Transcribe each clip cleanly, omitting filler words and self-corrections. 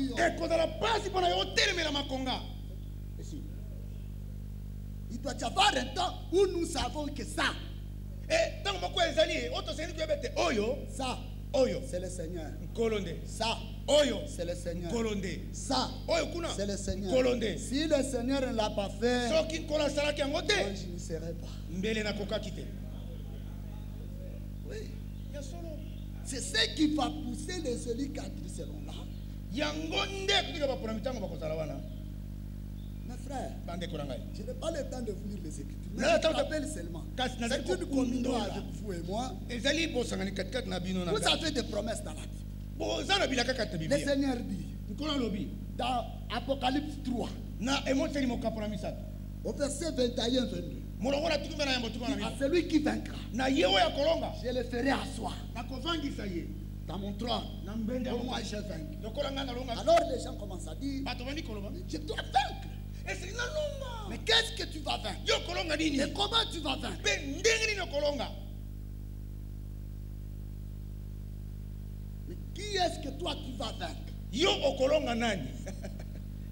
dur. Et quand la passe, il y a hôtel mais la makonga. Il doit y avoir un temps où nous savons que ça. Et tant que les alliés, autre c'est Oyo. Ça, Oyo, c'est le Seigneur. Colondé. Ça, Oyo, c'est le Seigneur. Colondé. Ça, Oyo kuna, c'est le Seigneur. Colondé. Si le Seigneur ne l'a pas fait, Ce qui kola sala ki angote, moi je n'y serai pas. mbele na koka kite. Oui. Ya solo. C'est ce qui va pousser les élus quand ils seront là. Yangonde kutika ba pona mitango ba kozala wana. Mes frères, Bande korangai. je n'ai pas le temps de vous lire les Écritures. Mais Non, je te rappelle seulement. C'est une communion avec vous et moi. Ezali bosangani katika na bino na. Vous avez des promesses dans la Bible. Bozana bilaka kata Le Biblia. Seigneur dit Nkola lobi. dans Apocalypse 3, Na emoteli mokapona misato. au verset 21-22, Molongola tukumba na yambo tukumba na à misato. celui qui vaincra, Na yewo ya kolonga. je le ferai asseoir Na kovangisa ye. dans mon trône. Na mbende Pour moi, j'ai vaincu. lokola nga na longa. Alors les gens commencent à dire, Bato bandi koloba. je dois vaincre. Esi na longa. Mais qu'est-ce que tu vas vaincre? Yo kolonga nini? Et comment tu vas vaincre? Pe ndenge nini kolonga? Mais qui est-ce que toi tu vas vaincre? Yo okolonga nani?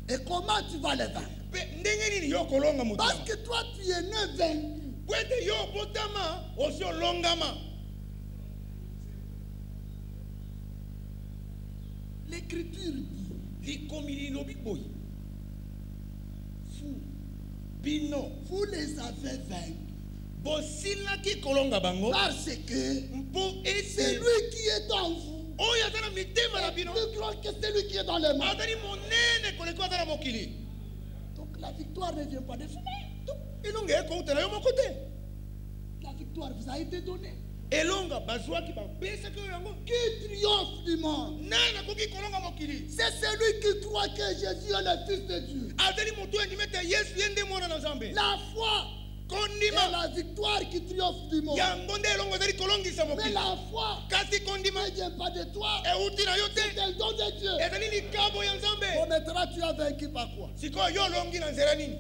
Et comment tu vas le vaincre? Pe ndenge nini yo kolonga mutu? Parce que toi tu es né vaincu. Kwete yo botama osio longama. L'écriture dit, Likomili lobi boy. Fu bino vous les avez vaincus. bosila ki kolonga bango Parce que mpo c'est ete lui qui est en vous. oyo aza na mitema na Et bino plus grand que celui qui est dans le monde. azali monene koleka aza na mokili. Donc la victoire ne vient pas de vous. elonga ekouta na yo moko te. La victoire vous a été donnée. elonga bazwaki bapesaki oyo yango. Qui triomphe du monde? nani akoki kolonga mokili? C'est celui qui croit que Jésus est le Fils de Dieu. azali moto andimi ete yesu ye nde mwana na nzambe. La foi est kondima la victoire qui triomphe du monde. yango nde elongo ezali kolongisa Mais mokili. la foi kasi kondima ne vient pas de toi. euti na yo C'est te. le don de Dieu. ezali likabo ya nzambe. Bon, maintenant tu as vaincu par quoi? sikoyo yo olongi na nzela nini?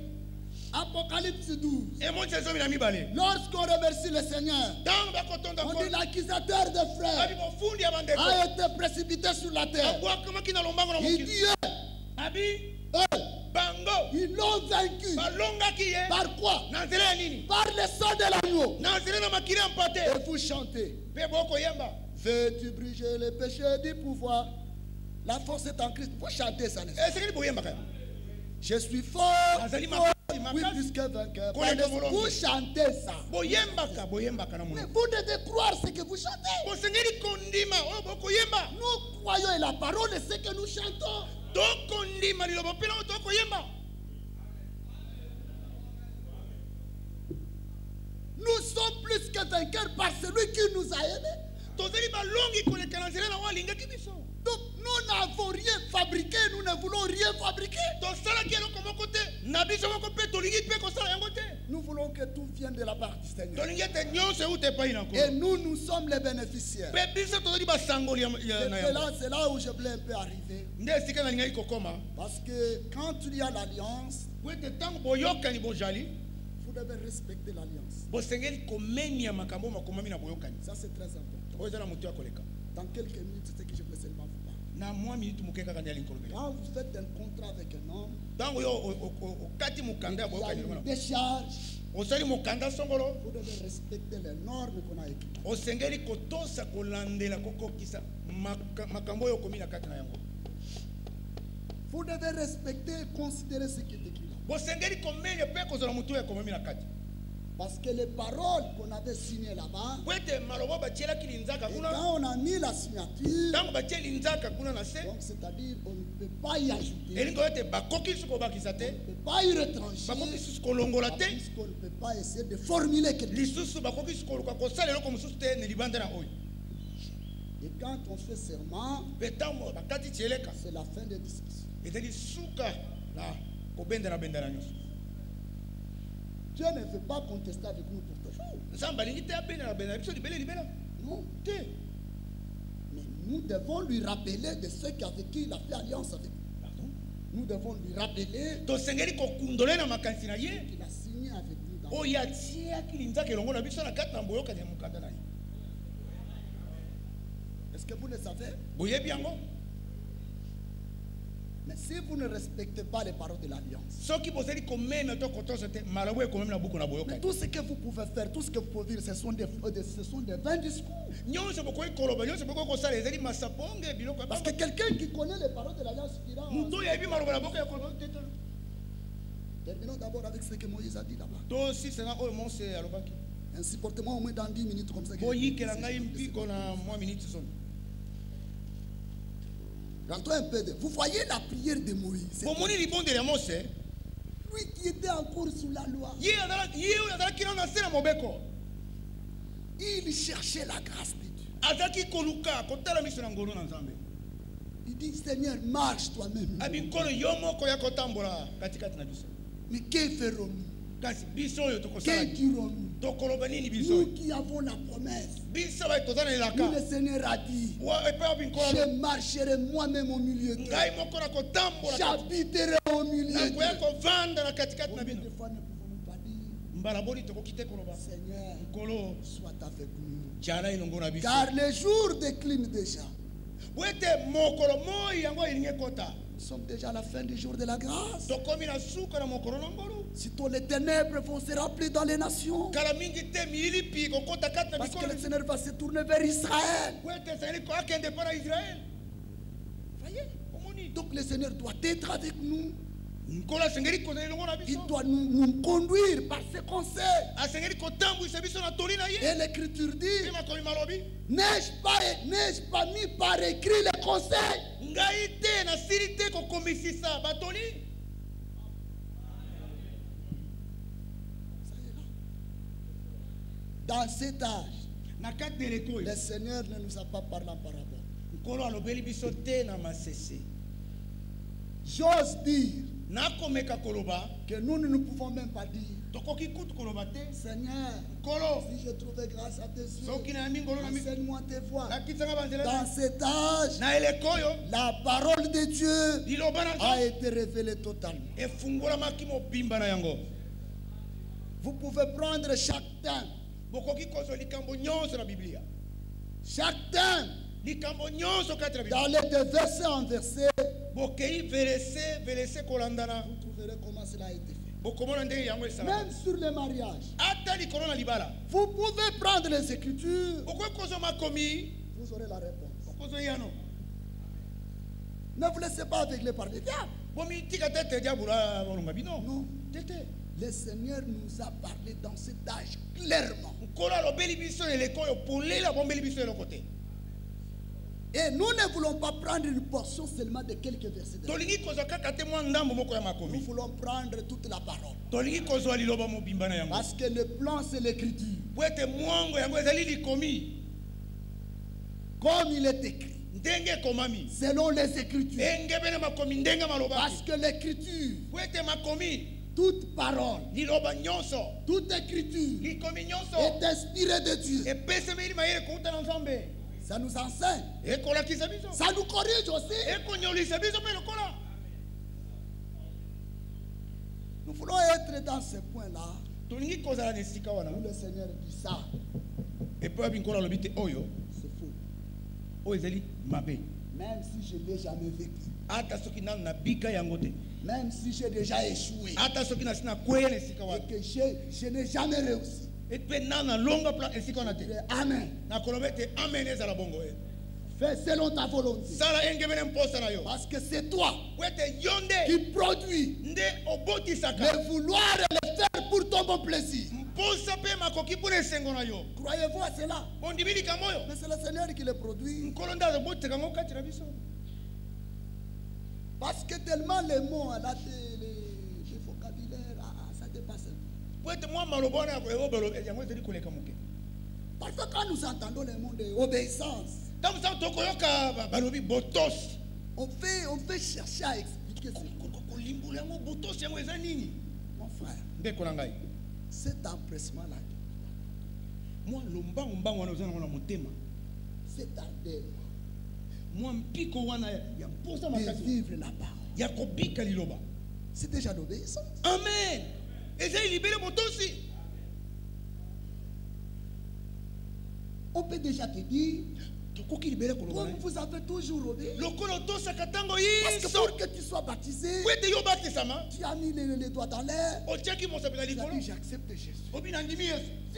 Apocalypse 12. emoti ya zomi na mibale. Lorsqu'on remercie le Seigneur, ntango bakotonda on dit l'accusateur des abi frères mofundi ya bandeko a été précipité sur la terre. abwakamaki na lombango na Il mokili. dit eux, abi eux, bango ils l'ont vaincu. balongaki ye Par quoi? na nzela ya nini? Par le sang de l'agneau. na nzela na makili ya mpate. Et vous chantez. mpe bokoyemba Veux-tu briser les péchés du pouvoir? La force est en Christ. Vous chantez ça, n'est-ce pas? esengeli boyembaka. Je suis fort. Azali fort, makasi, oui, makasi. plus que vainqueur. Koleka bolongi. Vous chantez ça. boyembaka na Mais monoko. vous devez croire ce que vous chantez. bosengeli kondima oyo bokoyemba. Nous croyons et la parole est ce que nous chantons. tokondima liloba mpena oyo tokoyemba. Nous sommes plus que vainqueurs par celui qui nous a aimés. tozali balongi koleka na nzela na oyo alingaki biso. Donc nous n'avons rien fabriqué, nous ne voulons rien fabriquer. tosalaki eloko moko te na biso moko mpe tolingi mpe kosala yango te. Nous voulons que tout vienne de la part du Seigneur. tolingi ete nyonso euta epai na Et nkolo. nous, nous sommes les bénéficiaires. mpe biso tozali basangoli na yango. C'est là où je voulais un peu arriver. nde esika nalingaki kokoma. Parce que quand il y a l'alliance, po ete ntango boyokani bozali vous devez respecter l'alliance. bosengeli komenia makambo makomami na boyokani. Ça, c'est très important. oyo eza na moto ya koleka. Dans quelques minutes, c'est ce que je veux seulement vous parler. na mwa minute moke kaka nde alingi kolobela. Quand vous faites un contrat avec un homme, ntango yo okati mokanda ya il y a boyokani une elongo na décharge. osali mokanda songolo. Vous devez respecter les normes qu'on a écrites. osengeli kotosa kolandela kokokisa makambo oyo okomi na kati na yango. Vous devez respecter et considérer ce qui est écrit là. bosengeli komenya mpe kozala motu oyo ekomami na kati. Parce que les paroles qu'on avait signées là-bas, po ete maloba batielaki linzaka et kuna quand on a mis la signature, ntango batie linzaka kuna na se donc c'est-à-dire on ne peut pas y ajouter, elingi oyo ete bakoki lisusu kobakisa on te ne peut pas y retrancher, bakoki lisusu kolongola te puisqu'on ne peut pas essayer de formuler quelque chose. lisusu bakoki lisusu koluka kosala eloko mosusu te na libanda na oyo. Et quand on fait serment, mpe ntango bakati tieleka c'est la fin des discussions. ezali suka na kobendana nyonso. Dieu ne veut pas contester avec nous pour toujours. nzambe alingi te abendana biso libela Non. te. Mais nous devons lui rappeler de ceux avec qui il a fait alliance avec nous. Pardon? Nous devons lui rappeler tosengeli kokundola na makanisi na ye qu'il a signé avec nous dans oyo atiaki linzaka elongo na biso na kati na boyokani ya mokanda na ye. Est-ce que vous le savez? boyebi yango. Mais si vous ne respectez pas les paroles de l'Alliance, soki bozali komema to kotosa te malabu ekomema na buku na boyoka tout ce que vous pouvez faire, tout ce que vous pouvez dire, ce sont des vains discours. nyonso bokoki koloba nyonso bokoki kosala ezali masaponge biloko Parce que quelqu'un qui connaît les paroles de l'Alliance dira. moto oyo ayebi maloba na boka ya koloba te te Terminons d'abord avec ce que Moïse a dit là-bas. to sisana oyo mose alobaki Ainsi, portez-moi au moins dans 10 minutes comme ça. boyikela ngai mpiko na mwa miniti zomi. Rentrons un peu. Vous voyez la prière de Moïse. bomoni libondeli ya mose Lui qui était encore sous la loi, ye oyo azalaki nano na se na mobeko il cherchait la grâce de Dieu. azalaki koluka kotala miso na ngolu na nzambe Il dit, Seigneur, marche toi-même. abi nkolo yo moko ya kotambola katikati na biso Mais que ferons-nous? kasi biso oyo Que tokosalaki dirons-nous? tokoloba nini biso Nous oyo qui avons la promesse. biso baye toza na Nous, elaka le Seigneur a dit, epe abi nkolo je marcherai moi-même au milieu d'eux. ngai moko na kotambola J'habiterai au milieu nakoya d'eux. kovanda na katikati na Combien bino de fois ne pouvons-nous pas dire, mbala boli tokoki te koloba Seigneur, nkolo sois avec nous. tiala elongo na biso Car les jours déclinent déjà. po ete mokolo moi yango elingi ekota Nous sommes déjà à la fin du jour de la grâce. tokomi na suka na mokolo na ngolu Sitôt les ténèbres vont se remplir dans les nations. kala mingi te miilipi kokota kati na Parce que bikolo le Seigneur va se tourner vers Israël. po ete ezali akende mpo na israele Voyez? omoni Donc le Seigneur doit être avec nous. nkolo asengeli kozala elongo na Il biso doit nous conduire par ses conseils. asengeli kotambwisa biso na toli na ye Et l'Écriture dit, mpe makomi malobi n'ai-je pas mis par écrit les conseils? ngai te nasili te kokomisisa batoli Ça y est là. Dans cet âge, na kati na eleko oyo le Seigneur ne nous a pas parlé en parabole. nkolo alobeli biso te na masese J'ose dire nakomeka koloba que nous ne pouvons même pas dire, tokoki kutu koloba te Seigneur, nkolo si je trouvais grâce à tes yeux, soki nayambi ngolo na miso enseigne-moi tes voies. nakitsanga banzela Dans cet âge, na eleko oyo la parole de Dieu liloba na a nzambe été révélée totalement. efungolamaki mobimba na yango Vous pouvez prendre chaque temps, bokoki kozwa likambo nyonso na biblia chaque temps, likambo nyonso kati na biblia d'aller de verset en verset, bokei velese kolandana vous trouverez comment cela a été fait. bokomona ndenge yango esalaka Même sur le mariage, ata likolo na libala vous pouvez prendre les Écritures, okoki kozwa makomi vous aurez la réponse. okozwa yano Ne vous laissez pas aveugler par les diables. bomitika tete diabula balonga bino Non. tete Le Seigneur nous a parlé dans cet âge clairement. nkolo alobeli biso na eleko oyo polela bombeli biso eloko te Et nous ne voulons pas prendre une portion seulement de quelques versets. tolingi kozwa kaka te mwa ndambo moko ya Nous makomi voulons prendre toute la parole. tolingi kozwa liloba mobimba na yango Parce que le plan, c'est l'écriture. po ete mwango yango ezali likomi Comme il est écrit. ndenge ekomami Selon les Écritures. engebene makomi ndenge Parce malobaki que l'écriture, po ete makomi toute parole, liloba nyonso toute écriture likomi nyonso est inspirée de Dieu. epesemeli mayele kouta na nzambe Ça nous enseigne. ekolakisa biso Ça nous corrige aussi. ekonyolisa biso mpe lokola Nous voulons être dans ce point-là tolingi kozala na esika wana où le Seigneur dit ça. epo yabi nkolo alobi te oyo C'est faux. oyo ezali mabe Même si je ne l'ai jamais vécu. ata soki nanu nabika yango te Même si j'ai déjà échoué. ata soki nasi nakweya na esika Et wana que je n'ai jamais réussi. mpe nanu nalonga pla esika wana Je te dirais Amen. nakoloba ete amen ezala bongo e Fais selon ta volonté. sala engebene mposa na yo Parce que c'est toi po ete yo nde qui produis nde obotisaka le vouloir et le faire pour ton bon plaisir. mposa mpe makoki mpona esengo na yo Croyez-vous à cela? ondimi likambo oyo Mais c'est le Seigneur qui le produit. nkolo nde azobotika yango kati na biso Parce que tellement les mots, là, les vocabulaires, ça dépasse. po ete mwa maloba wana yango ezali koleka moke Parfois, quand nous entendons les mots d'obéissance, ntango ntango tokoyoka balobi botosi on fait chercher à expliquer ce mot. kolimbula yango botosi yango eza nini Mon frère, ndeko na ngai cet empressement-là, mwa lombango wana oza nango na motema cet ardeur mwa mpiko wana ya mposa de makasi vivre la parole, ya kobika liloba c'est déjà l'obéissance. amen ezali libele botosi On peut déjà te dire, Comme vous avez toujours obéi. Parce Parce que pour que tu sois baptisé, tu as mis les doigts dans l'air. Tu as dit, j'accepte Jésus. Tu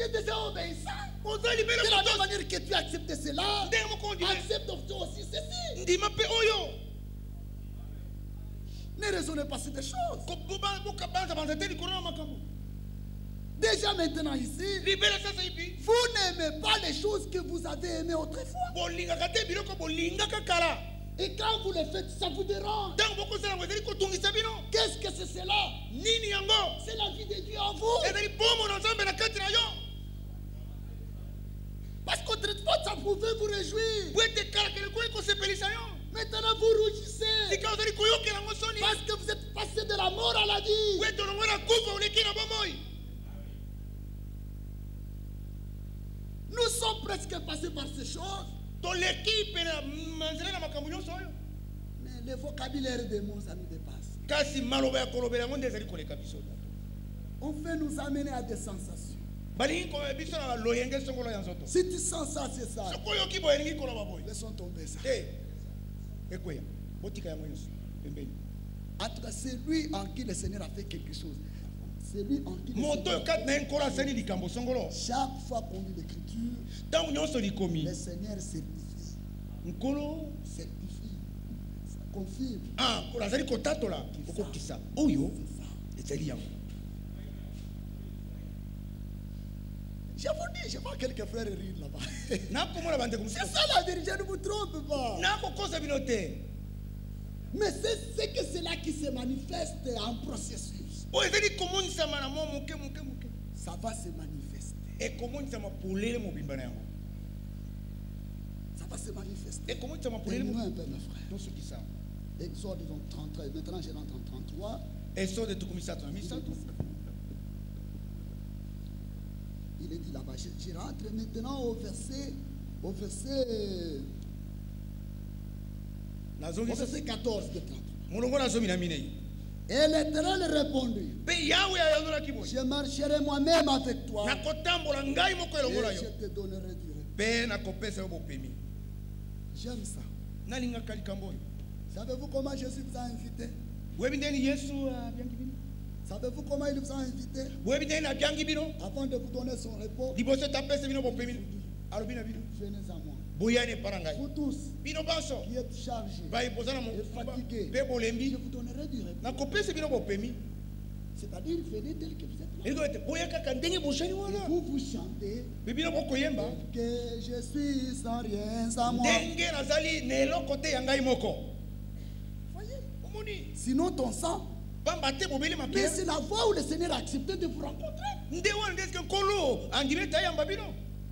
es déjà obéissant. De la même manière que tu as accepté cela, accepte aussi ceci. Ne raisonnez pas sur des choses. Déjà maintenant ici, vous n'aimez pas les choses que vous avez aimées autrefois. Et quand vous les faites, ça vous dérange. Qu'est-ce que c'est cela? C'est la vie de Dieu en vous. Parce qu'autrefois, ça pouvait vous réjouir. Maintenant, vous rougissez. Parce que vous êtes passé de la mort à la vie. Nous sommes presque passés par ces choses. Mais le vocabulaire des mots, ça nous dépasse. On fait nous amener à des sensations. Si tu sens ça, c'est ça. Laissons tomber ça. En tout cas, c'est lui en qui le Seigneur a fait quelque chose. C'est lui en qui le Seigneur. Chaque fois qu'on lit l'écriture, le Seigneur certifie. Certifie. Ça confirme. Je vous dis, je vois quelques frères rire là-bas. C'est ça la vérité, je ne vous trompe pas. Mais c'est que c'est là qui se manifeste en processus. Ça va se manifester. Ça va se manifester. Aide-moi un peu, mes frères. Exode 33. Maintenant, je rentre en 33. Il est dit là-bas. Je rentre maintenant au verset 14 de 33. Et l'Éternel répondit, je marcherai moi-même avec toi et je te donnerai du repos. J'aime ça. Savez-vous comment Jésus vous a invité? Savez-vous comment il vous a invité? Avant de vous donner son repos, venez à moi. Vous tous qui êtes chargés et fatigués, je vous donnerai du repos. C'est-à-dire, venez tel que vous êtes là. Vous vous chantez que je suis sans rien, sans moi. Voyez? Sinon, ton sang. Mais c'est la voie où le Seigneur a accepté de vous rencontrer.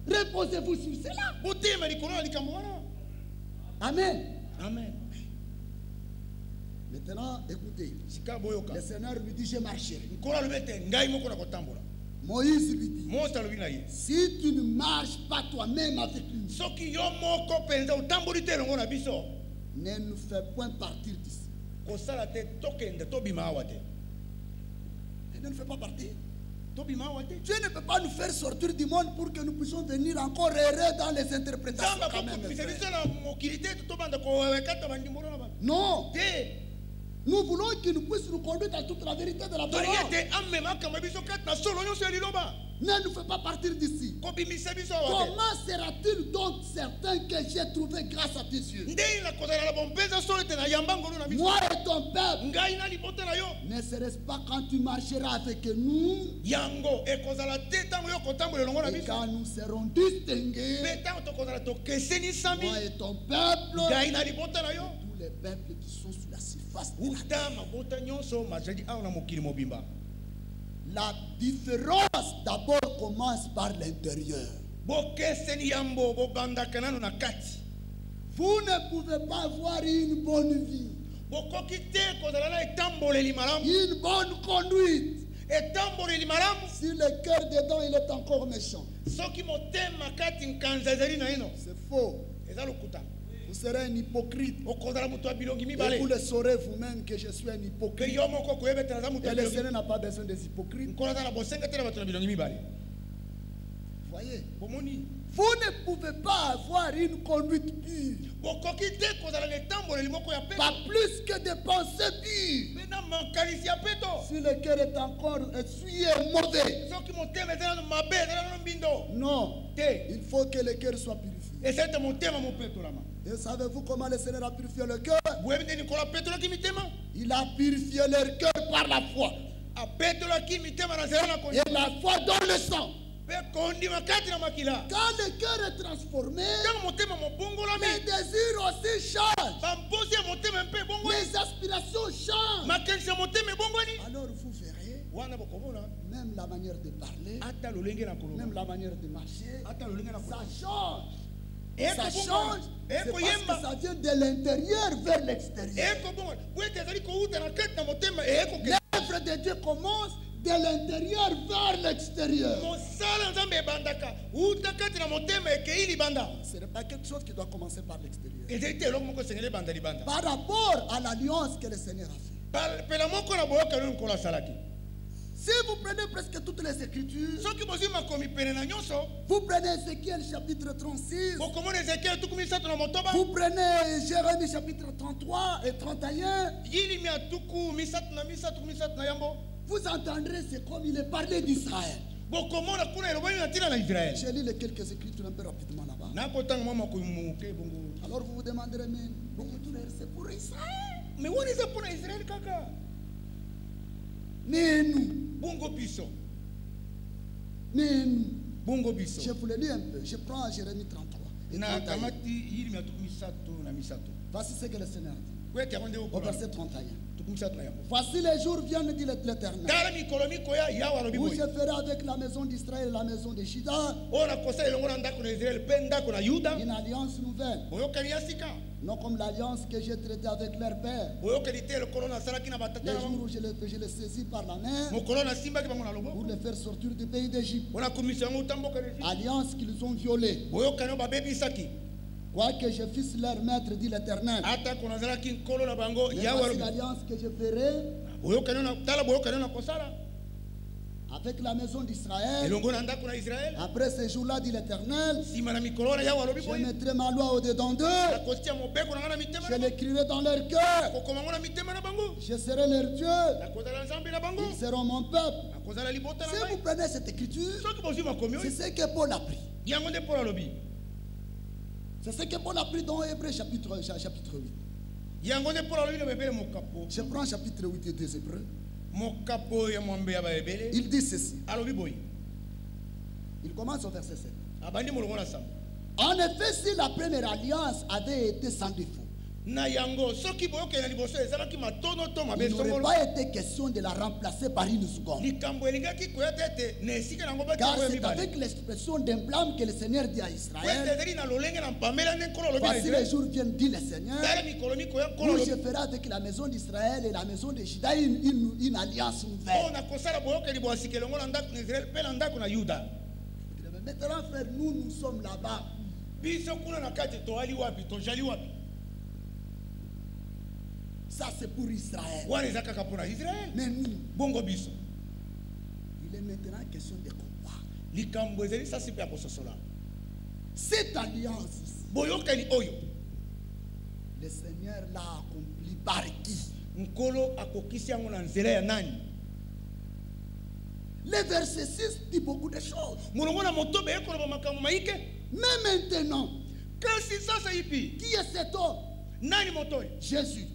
Reposez-vous sur cela. Amen. Amen. Maintenant, écoutez. Le Seigneur lui dit, je marcherai. Moïse lui dit, si tu ne marches pas toi-même avec lui, ne nous fais point partir d'ici. Ne nous fais pas partir. Dieu ne peut pas nous faire sortir du monde pour que nous puissions venir encore errer dans les interprétations. Quand même, non. Nous voulons qu'il nous puisse nous conduire dans toute la vérité de la parole. Ne nous fais pas partir d'ici. Comment sera-t-il donc certain que j'ai trouvé grâce à tes yeux? Moi et ton peuple, ne serait-ce pas quand tu marcheras avec nous et quand nous serons distingués, moi et ton peuple, tous les peuples qui sont sur la surface de la différence d'abord commence par l'intérieur. Vous ne pouvez pas avoir une bonne vie, une bonne conduite, si le cœur dedans il est encore méchant. C'est faux. Vous serez un hypocrite. Et vous le saurez vous-même que je suis un hypocrite. Et le Seigneur n'a pas besoin des hypocrites. Voyez, Vous ne pouvez pas avoir une conduite pure. Pas plus que des pensées pures. Si le cœur est encore essuyé et mauvais. Non. Il faut que le cœur soit purifié. Et savez-vous comment le Seigneur a purifié le cœur? Il a purifié leur cœur par la foi. Et la foi dans le sang. Quand le cœur est transformé, les désirs aussi changent. Les aspirations changent. Alors vous verrez, même la manière de parler, même la manière de marcher, ça change. Ça change, c'est parce que ça vient de l'intérieur vers l'extérieur. L'œuvre de Dieu commence de l'intérieur vers l'extérieur. Ce n'est pas quelque chose qui doit commencer par l'extérieur. Par rapport à l'alliance que le Seigneur a fait. Si vous prenez presque toutes les Écritures, vous prenez Ézéchiel chapitre 36, vous prenez Jérémie chapitre 33 et 31, vous entendrez c'est comme il est parlé d'Israël. J'ai lu les quelques Écritures un peu rapidement là-bas. Alors vous vous demanderez, mais c'est pour Israël. Mais nous, je vous le lis un peu. Je prends Jérémie 33. Voici ce que le Seigneur dit. Au verset 31. Voici les jours viennent, dit l'Éternel, où je ferai avec la maison d'Israël et la maison de Juda une alliance nouvelle. Non comme l'alliance que j'ai traitée avec leur père. Les jours où je les saisis par la main pour les faire sortir du pays d'Égypte. Alliance qu'ils ont violée. Quoique je fisse leur maître, dit l'Éternel. Voici l'alliance que je ferai avec la maison d'Israël. Après ces jours-là, dit l'Éternel, je mettrai ma loi au-dedans d'eux. Je l'écrirai dans leur cœur. Je serai leur Dieu. Ils seront mon peuple. Si vous prenez cette écriture, c'est ce que Paul a pris. C'est ce que Paul a pris dans Hébreux chapitre 8. Je prends chapitre 8 des Hébreux. Il dit ceci. Il commence au verset 7. En effet, si la première alliance avait été sans défaut, il n'aurait pas été question de la remplacer par une seconde. Car c'est avec l'expression d'un blâme que le Seigneur dit à Israël, voici les jours viennent, dit le Seigneur, où je ferai avec la maison d'Israël et la maison de Juda une alliance nouvelle. Maintenant, frère, nous sommes là-bas. Ça c'est pour Israël. Mais nous, il est maintenant question de combat. Cette alliance ici, le Seigneur l'a accompli par qui? Le verset 6 dit beaucoup de choses. Mais maintenant, qui est cet homme? Jésus.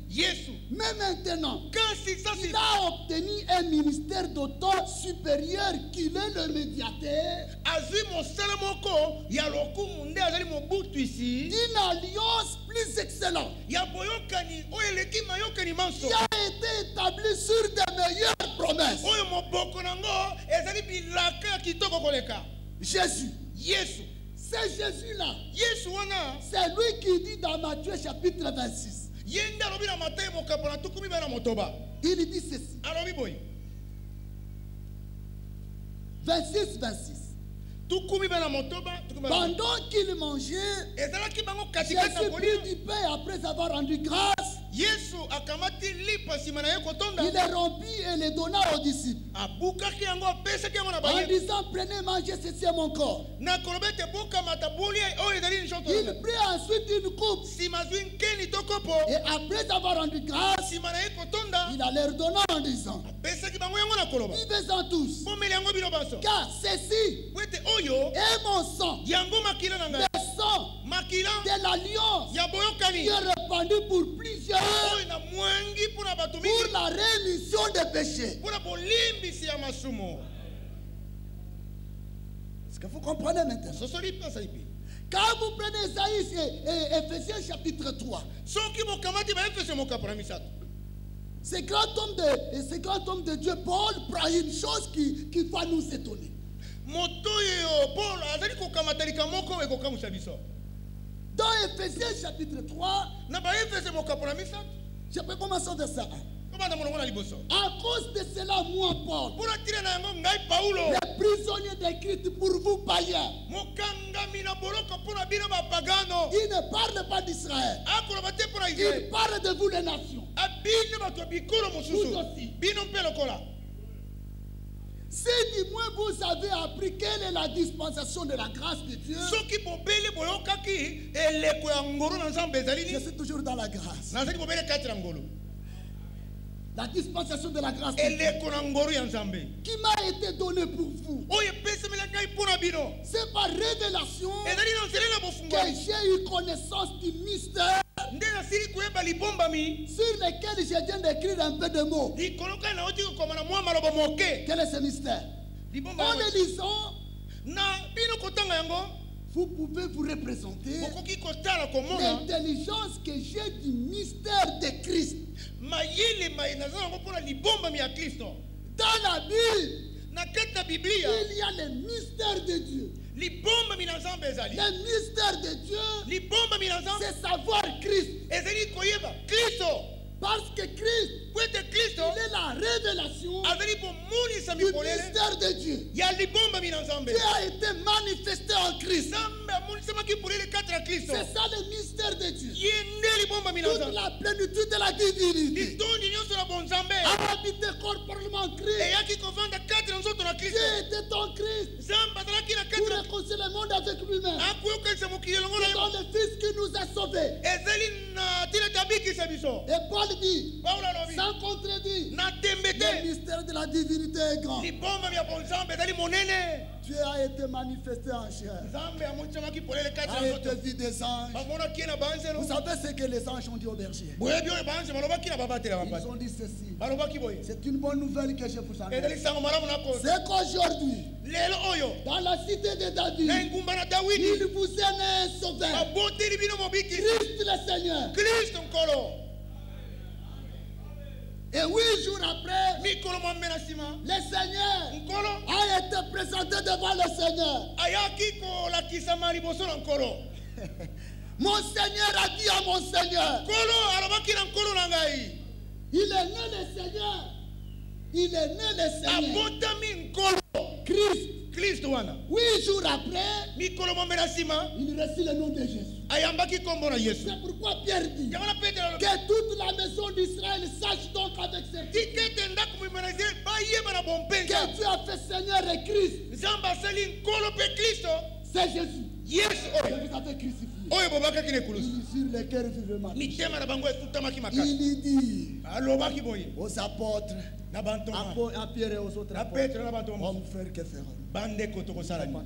Mais maintenant, il a obtenu un ministère d'autant supérieur qu'il est le médiateur d'une alliance plus excellente qui a été établie sur de meilleures promesses. Jésus. C'est Jésus-là. C'est lui qui dit dans Matthieu chapitre 26. Il dit ceci. 26. Pendant qu'il mangeait, Jésus prit du pain après avoir rendu grâce. Yesu akamati lipa sima na ye kotonda. Il les rompit et les donna aux disciples. Abukaki yango apesaki yango na En baye. disant, prenez, mangez, ceci est mon corps. Na kolobete boka matabuli oyo ezali njoto. Il prit ensuite une coupe. Sima zwi nkeni tokopo. Et après avoir rendu grâce, Sima na ye kotonda. il a leur donné en disant, Apesaki bango yango na koloba. buvez-en tous. Bomeli yango bino baso. Car ceci Wete oyo est mon sang, yango makila na ngai. le sang Makila de l'alliance ya boyokani. qui est répandu pour plusieurs Oyo na mwangi pona bato pour mingi. la rémission des péchés. Pona bolimbisi ya masumo. Est-ce que vous comprenez maintenant? Sosoli pesa ipi. Quand vous prenez Isaïe et Éphésiens chapitre 3, Soki bokamati ba efese mokapona misato. ce grand homme de Dieu, Paul, prend une chose qui va nous étonner. Moto yo Paul azali kokamata likamoko ekokamusa biso. Dans Éphésiens chapitre 3, Na ba efese mokapona misato. je peux commencer au verset 1. Kobanda molongo na liboso. À cause de cela, moi, Paul, Pona tira na yango ngai Paulo. le prisonnier de Christ pour vous païens, Mokangami na boloko pona bino ba pagano. il ne parle pas d'Israël, Akoloba te pona il Israël. parle de vous les nations. Abino bato bikolo Vous mosusu. aussi. Bino mpe lokola. Si du moins vous avez appris quelle est la dispensation de la grâce de Dieu, Soki bobeli boyokaki eleko ya ngolo na Nzambe ezali je ni. suis toujours dans la grâce. Nazali bobeli kati na ngolo. La dispensation de la grâce de Dieu Eleko na ngolo ya Nzambe. qui m'a été donnée pour vous. Oyo epesemela ngai pona bino. C'est par révélation Ezali na nzela na que bofungwami. j'ai eu connaissance du mystère Nde nasili koyeba libombami. sur lequel je viens d'écrire un peu de mots. Likolo kaka naoti kokoma na mwa maloba moke. Quel est ce mystère? Libomba En yango. le lisant, Na bino kotanga yango. vous pouvez vous représenter Bokoki kotala komona. l'intelligence que j'ai du mystère de Christ. Mayele mai naza yango mpona libombami ya Kristo. Dans la Bible, Na kati na Biblia. il y a le mystère de Dieu. Libombami na Nzambe ezali. Le mystère de Dieu, Libombami na Nzambe c'est savoir Christ. ezali koyeba Kristo. Parce que Christ, Po ete Kristo il est la révélation azali komonisa du mipolele mystère de Dieu ya libombami na Nzambe. qui a été manifesté en Christ. Nzambe amonisamaki polele kati na Kristo. C'est ça le mystère de Dieu. Ye nde libombami na Toute Nzambe. la plénitude de la divinité Litondi nyonso na bonzambe a habité corporellement en Christ. eyaki kovanda kati na nzoto na Kristo. Dieu était en Christ Nzambe azalaki na pour kati na réconcilier le monde avec lui-même. akoyokanisa mokili elongo na C'est ye. dans le Fils qui nous a sauvés. ezali na ntina ete abikisa biso. Et Paul dit, Paulo alobi sans contredit, na tembe le te mystère de la divinité est grand. libombami ya bonzambe ezali monene. Dieu a été manifesté en chair, Nzambe amonisamaki polele kati a na été nzoto. vu des anges. bamonaki ye na banzelo. Vous savez ce que les anges ont dit au berger? boyebi oyo banze balobaki na babatela Ils bapati ont dit ceci. balobaki boye C'est une bonne nouvelle que je vous annonce. ezali sango malamu nako C'est qu'aujourd'hui, lelo oyo dans la cité de David, na engumba na Dawidi il vous est né un sauveur, baboteli bino mobikisi Christ le Seigneur. Kristo nkolo. Et 8 jours après, mikolo mwambe na nsima le Seigneur nkolo a été présenté devant le Seigneur. ayaki kolakisama liboso na nkolo. Mon Seigneur a dit à mon Seigneur, nkolo alobaki na nkolo na ngai il est né le Seigneur. Il est né le Seigneur. abotami nkolo Christ. Kristo wana 8 jours après, mikolo mwambe na nsima il reçut le nom de Jésus. ayambaki nkombo na Yesu. C'est pourquoi Pierre dit yango na Petro alobi que toute la maison d'Israël sache donc avec certitude tika ete ndako mobimba na Israele bayeba na bompenza que Dieu a fait Seigneur et Christ. nzambe asali nkolo mpe Kristo C'est Jésus. Yesu Que oyo vous avez crucifié. oyo bobakaki na ekulusu. Il sur les cœurs vivement. mitema na bango efutamaki makasi. Il dit alobaki boye aux apôtres, na bantoma à Pierre et aux autres na apôtres, Petro na bantoma hommes, frères, que ferons-nous? bandeko tokosala nini?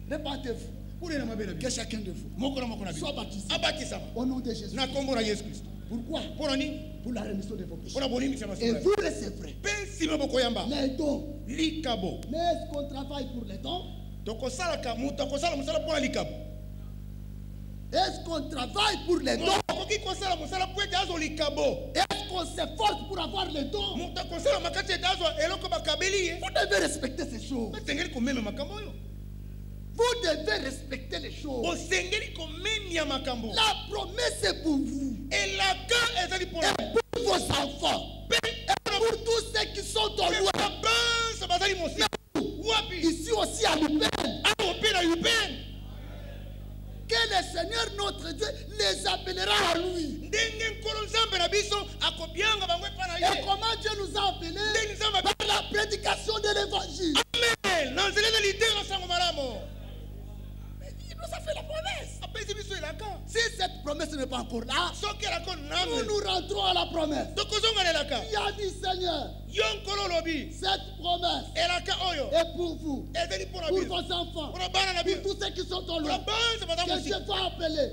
Répentez-vous. Répentez-vous. kuna na mabele Que chacun de vous moko na moko na soit bino baptisé abatisama au nom de Jésus. na kombo na Yesu Kristo. Pourquoi? Mpona nini? Pour la rémission de vos péchés. Mpona bolimbisa Et masumu vous recevrez mpe nsima bokoyamba les dons. likabo. Mais est-ce qu'on travaille pour les dons? tokosalaka moto akosala mosala mpona likabo. Est-ce qu'on travaille pour les dons? moto akoki kosala mosala mpo ete azwa likabo. Est-ce qu'on s'efforce pour avoir les dons? moto akosala makasi ete azwa eloko bakabeli ye. Vous devez respecter ces choses. osengeli komema makambo oyo. Vous devez respecter les choses. osengeli komemia makambo. La promesse est pour vous elaka ezali mpona et pour vos enfants et pour tous ceux qui sont au loin. babansa bazali mosika wapi Ici aussi à l'Upen. awa mpe na Yupen. Que le Seigneur notre Dieu les appellera à lui. ndenge nkolo Et comment Dieu nous a appelés? Par la prédication de l'évangile. Amen. Il nous a fait la promesse. Si cette promesse n'est pas encore là, nous rentrons à la promesse. Il a dit, Seigneur, cette promesse est pour vous, pour vos enfants, pour tous ceux qui sont au loin, que je vais appeler.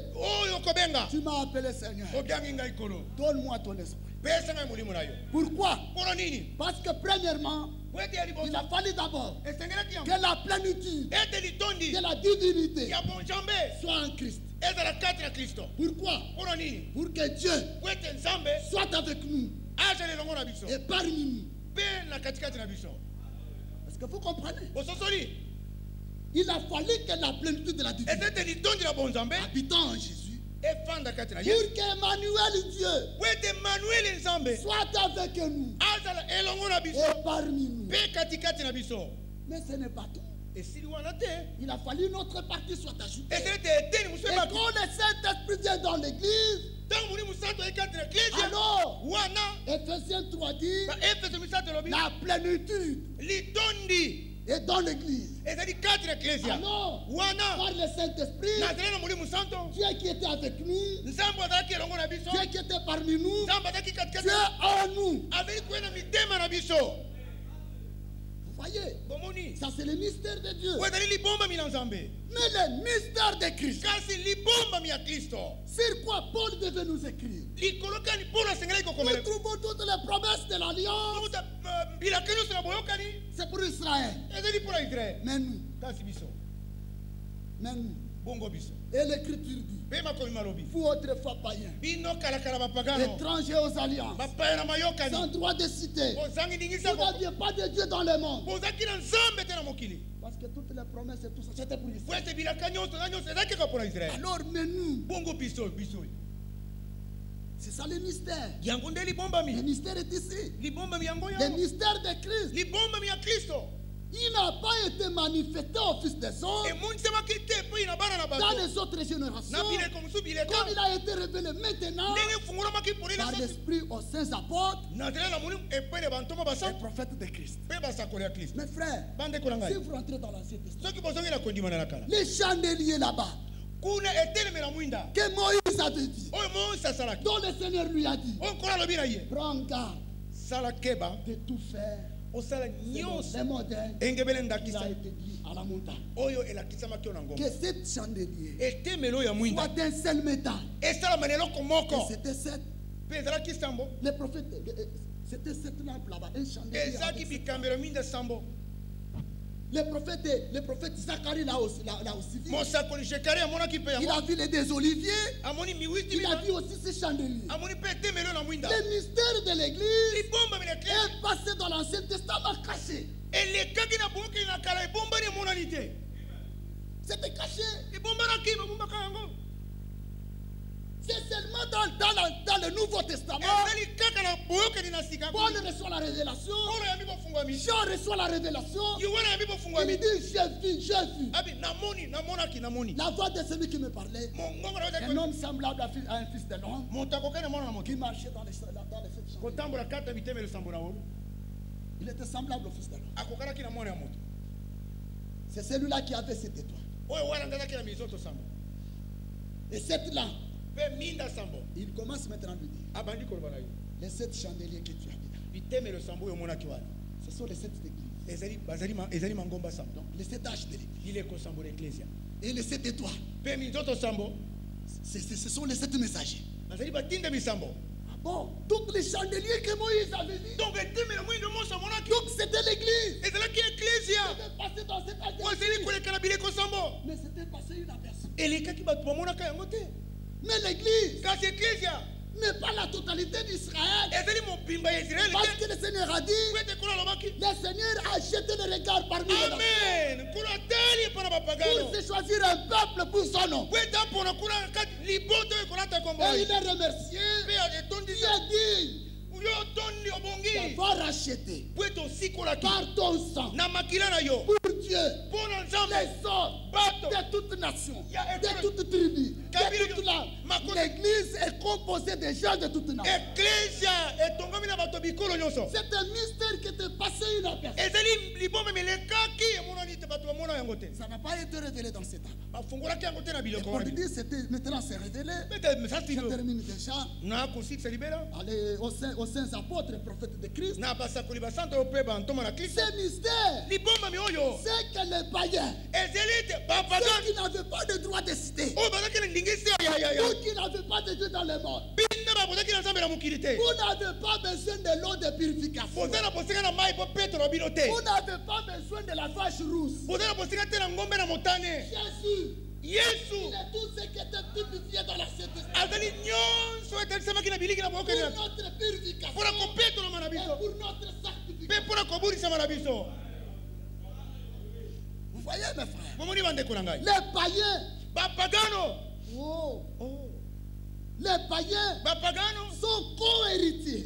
Tu m'as appelé, Seigneur. Donne-moi ton esprit. Pourquoi? Parce que premièrement, il a fallu d'abord que la plénitude de la divinité soit en Christ. Pourquoi? Pour que Dieu soit avec nous et parmi nous. Est-ce que vous comprenez? Il a fallu que la plénitude de la divinité habitant en Jésus, pour qu'Emmanuel Dieu soit avec nous et parmi nous. Mais ce n'est pas tout. Il a fallu une autre partie soit ajoutée. Et quand le Saint-Esprit vient dans l'église, alors, Ephésiens 3 dit, la plénitude est dans l'église. Alors, par le Saint-Esprit, Dieu qui était avec nous, Dieu qui était parmi nous, Dieu en nous. Vous voyez, ça c'est le mystère de Dieu. Mais le mystère de Christ, sur quoi Paul devait nous écrire? Nous trouvons toutes les promesses de l'alliance. C'est pour Israël. Mais nous, et l'écriture dit, vous autrefois païens, étrangers aux alliances, sans droit de cité, vous n'aviez pas de Dieu dans le monde. Parce que toutes les promesses et tout ça, c'était pour Israël. Alors, mais nous, c'est ça le mystère. Le mystère est ici. Le mystère de Christ. Il n'a pas été manifesté au Fils des hommes dans les autres générations, comme il a été révélé maintenant par l'Esprit aux saints apôtres et prophètes de Christ. Mes frères, si vous rentrez dans l'Ancien Testament, les chandeliers là-bas que Moïse avait dit, dont le Seigneur lui a dit, prends garde de tout faire. Les modèles, il a été dit à la montagne que cette chandelier soit d'un seul métal. Et c'était sept. Les prophètes, c'était sept lampes là-bas, un chandelier. Le prophète Zacharie l'a aussi vu. Il a vu les des oliviers. Il a vu aussi ces chandeliers. Le mystère de l'église est passé dans l'Ancien Testament caché. C'était caché. C'est seulement dans le Nouveau Testament Paul reçoit la révélation. Jean reçoit la révélation. Il dit j'ai vu la voix de celui qui me parlait, un homme semblable à un fils de l'homme qui marchait dans les sept chambres. Il était semblable au fils de l'homme. C'est celui-là qui avait cette étoile. Et cette lampe, il commence maintenant à lui dire, les sept chandeliers que tu as mis, ce sont les sept églises. Donc, les sept âges de l'église. Et les sept étoiles, ce sont les sept messagers. Ah bon? Donc les chandeliers que Moïse avait dit, donc c'était l'église. C'était passé dans cette âge. Mais c'était passé inaperçu. Mais l'église n'est pas la totalité d'Israël. Parce que le Seigneur a dit, le Seigneur a jeté le regard parmi les nations pour se choisir un peuple pour son nom. Et il a remercié. Il a dit d'avoir racheté par ton sang pour Dieu, les hommes de toutes nations, de toutes tribus, de toutes langues. L'église est composée de gens de toutes nations. C'est un mystère qui était passé inaperçu. Ça n'a pas été révélé dans cet âme. Et pour dire c'était maintenant c'est révélé. Je termine déjà. Allez, aux saints apôtres et prophètes de Christ. Ce mystère, c'est que les païens, ceux qui n'avaient pas de droit de citer, ceux qui n'avaient pas de Dieu dans le monde, vous n'avez pas besoin de l'eau de purification. Vous n'avez pas besoin de la vache rousse. Jésus, il est tout ce qui était purifié dans la Sainte-Esprit. Pour notre purification et pour notre sanctification. Vous voyez mes frères, les païens, les païens sont co-héritiers,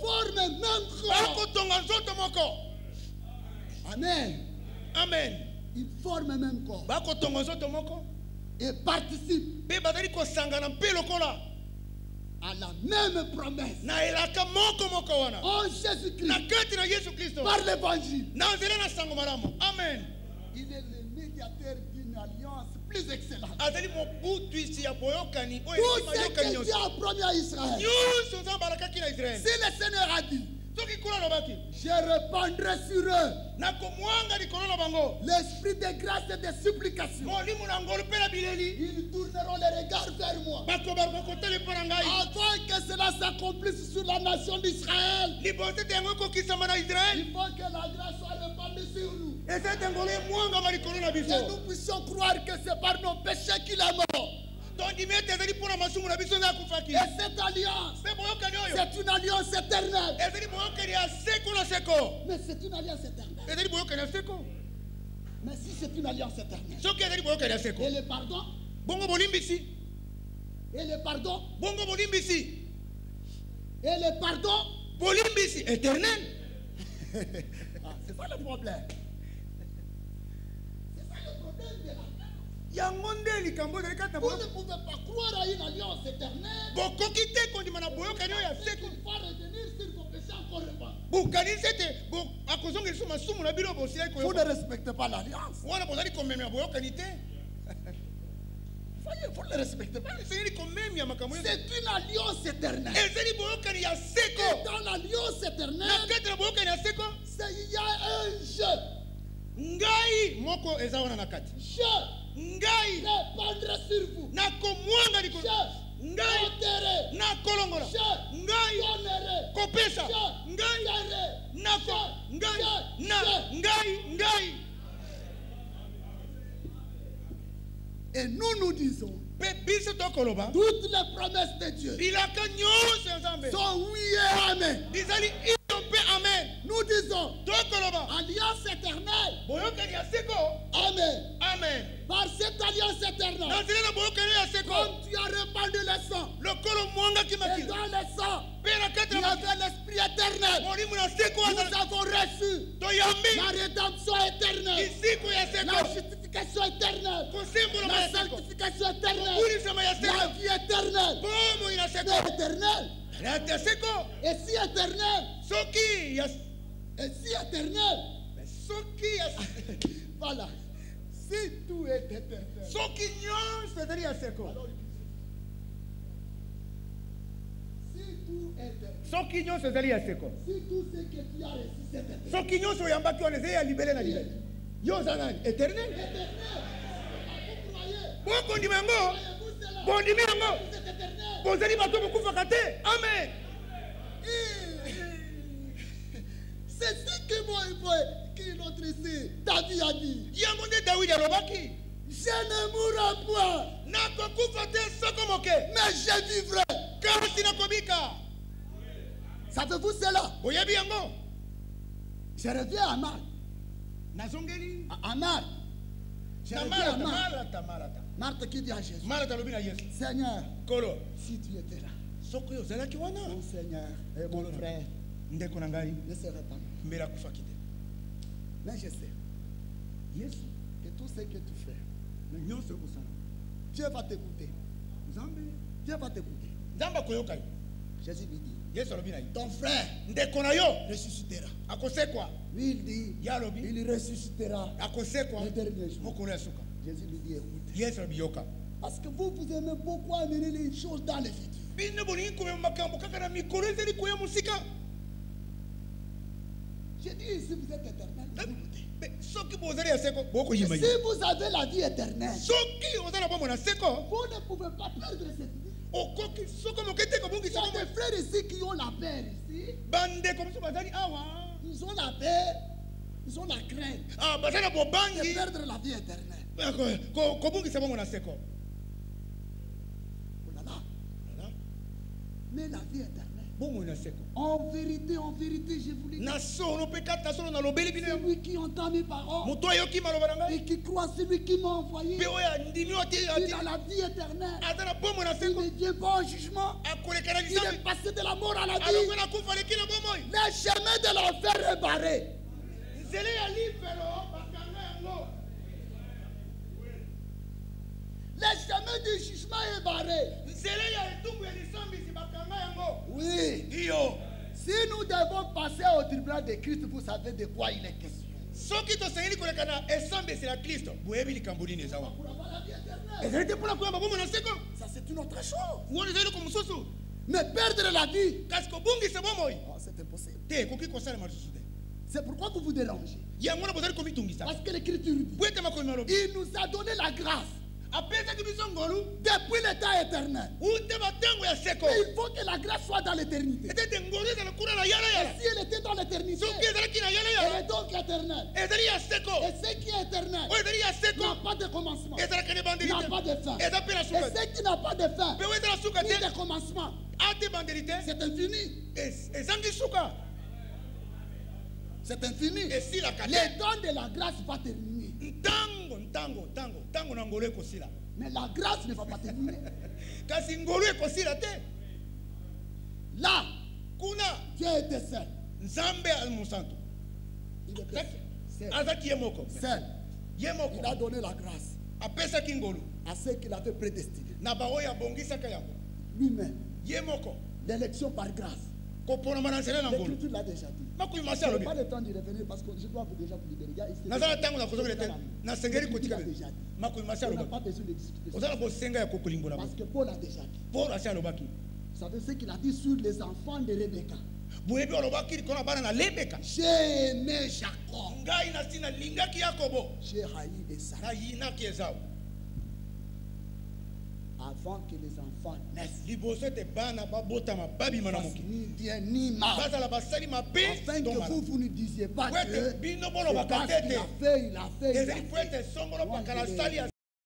forment même corps. Amen. Amen. Ils forment même corps et participent à la même promesse en Jésus-Christ par l'évangile. Amen. Il est le médiateur d'une alliance plus excellente. Tout ce que Dieu a promis à Israël. Si le Seigneur a dit, je répandrai sur eux l'esprit de grâce et de supplication. Ils tourneront les regards vers moi afin que cela s'accomplisse sur la nation d'Israël. Il faut que la grâce soit répandue sur nous. Que nous puissions croire que c'est par nos péchés qu'il est mort. Et cette alliance, c'est une alliance éternelle. Mais c'est une alliance éternelle. Mais si c'est une alliance éternelle, et le pardon, et le pardon, et le pardon, éternel. C'est ça le problème. C'est ça le problème de la vous ne pouvez pas croire à une alliance éternelle. Il va revenir sur vos péchés encore une fois. Vous ne respectez pas l'alliance. Voyez, vous ne le respectez pas. C'est une alliance éternelle. Et dans l'alliance éternelle, il y a un jeu. Je répandrai sur vous. Je enterrai. Je donnerai. Et nous disons toutes les promesses de Dieu sont oui et amen. Nous disons alliance éternelle. Amen. Par cette alliance éternelle, comme tu as répandu le sang, et dans le sang, il y avait l'esprit éternel. Nous avons reçu la rédemption éternelle, la justification éternelle, la sanctification éternelle, la vie éternelle. Mais éternelle. Et si éternel. Et si éternel. Voilà. Si tout est éternel. Alors, si tout est éternel. Si tout ce que tu as reçu c'est éternel. Éternel. Vous croyez? Amen. C'est ce que notre ici, David a dit. Je ne mourrai point, mais je vivrai. Savez-vous cela? Je reviens à Marc. À Marc. Je reviens à Marc. Marthe qui dit à Jésus, Seigneur, si tu étais là, mon Seigneur et mon frère ne serait pas mort. Mais je sais. Yes. Que tout ce que tu fais, Mais nous sommes pour ça. Dieu va t'écouter. Dieu va t'écouter. Zamba koyoka. Jésus lui dit, Yes olobina. ton frère Ndeko yo ressuscitera. akose quoi? Lui il dit, Ya lobi. il ressuscitera Akose quoi? le dernier jour. Mokolo ya suka. Jésus lui dit, écoute. Yes olobi yoka. Parce que vous aimez beaucoup amener les choses dans le futur. Bino bolingi koyeba makambo kaka na mikolo ezali koya musika. J'ai dit, si vous êtes éternel, écoutez. Soki bozali ya seko boko Si yima. vous avez la vie éternelle, Soki ozala bomo na seko. vous ne pouvez pas perdre cette vie. Okoki soko mokete ko bungi Il y a soko. des frères ici qui ont la peur ici. Bande comme ça bazali awa. Ils ont la peur, ils ont la crainte Ah bazala bo de bangi. perdre la vie éternelle. Ko bungi sabo mo na seko. Oh là là. Mais la vie éternelle, Bomo na seko. en vérité, je vous le dis, Na solo pe kata solo na lobeli bino. celui qui entend mes paroles Moto ayoki maloba na ngai. et qui croit celui qui m'a envoyé, Pe oya ndimi oti il oti. a la vie éternelle. Azala bomo na Il seko. ne vient pas au jugement. Akolekana Il lisambi. est passé de la mort à la vie. Alors na kufa lekina bomoy. Le chemin de l'enfer est barré. Nzele ya livelo bakanga yango. Le chemin du jugement est barré. Nzele ya etumbu ya lisambi si bakanga yango. Oui. Iyo. Si nous devons passer au tribunal de Christ, vous savez de quoi il est question. Soki tosengeli kolekana esambesela kristo boyebi likambo nini eza wa. Pour avoir la vie éternelle. ezali te mpona koyamba bomo na seko Ça, c'est une autre chose. wana ezali loko mosusu Mais perdre la vie, kasi kobungisa bomoi c'est impossible. te ekoki kosalema lisusu te C'est pourquoi vous vous dérangez. yango wana bozali komitungisa Parce que l'Écriture dit, po ete makomi malobi il nous a donné la grâce apesaki biso ngolu depuis l'état éternel. ute batango ya seko Mais il faut que la grâce soit dans l'éternité. ete ete ngolu ezala kuna na yala Et yala si elle était dans l'éternité, soki ezalaki na yala elle yala est donc éternelle. ezali ya seko Et ce qui est éternel oyo ezali ya n'a seko pas de commencement, ezalaka ne bandeli n'a pas te de fin. eza mpe na Et suka te ce qui n'a pas de fin, mpe oyo ezala suka ni te de commencement, ate bandeli te c'est infini. ezangi suka C'est infini. esilaka te Les dons de la grâce vont terminer. ntango na ngolu ekosila Mais la grâce ne va pas terminer. kasi ngolu ekosila te Là, kuna Dieu était seul. nzambe mosantu Il était seul. azaki ye moko Seul. ye moko Il a donné la grâce apesaki ngolu à ceux qu'il avait prédestinés. na baoyo abongisaka yango Lui-même, ye moko l'élection par grâce. koponama na nzela na ngolu L'Écriture l'a déjà dit. makomi masi Je n'ai alobi pas le temps d'y revenir parce que je dois vous déjà vous libérer. Il y a ici- nazala ntango na kozokela te nasengeli L'Écriture kotika l'a déjà dit. makomi masi On n'a aloba pas besoin de discuter. oza na kosenga ya kokolimbola Parce que Paul a déjà dit. paul asi alobaki Vous savez ce qu'il a dit sur les enfants de Rebecca. boyebi alobaki likolo na bana na lebeka J'ai aimé Jacob. ngai nasi nalingaki yakobo J'ai haï Esaü. nayinaki ezao Avant que les enfants naissent. liboso ete bana babotama babima na Fasse mokili ni bien ni mal. bazala basali mabe Afin to que malamu. vous ne disiez pas Po ete que bino c'est bolobaka parce te qu'il te a fait, il a fait. ezali po ete songolo pakala sali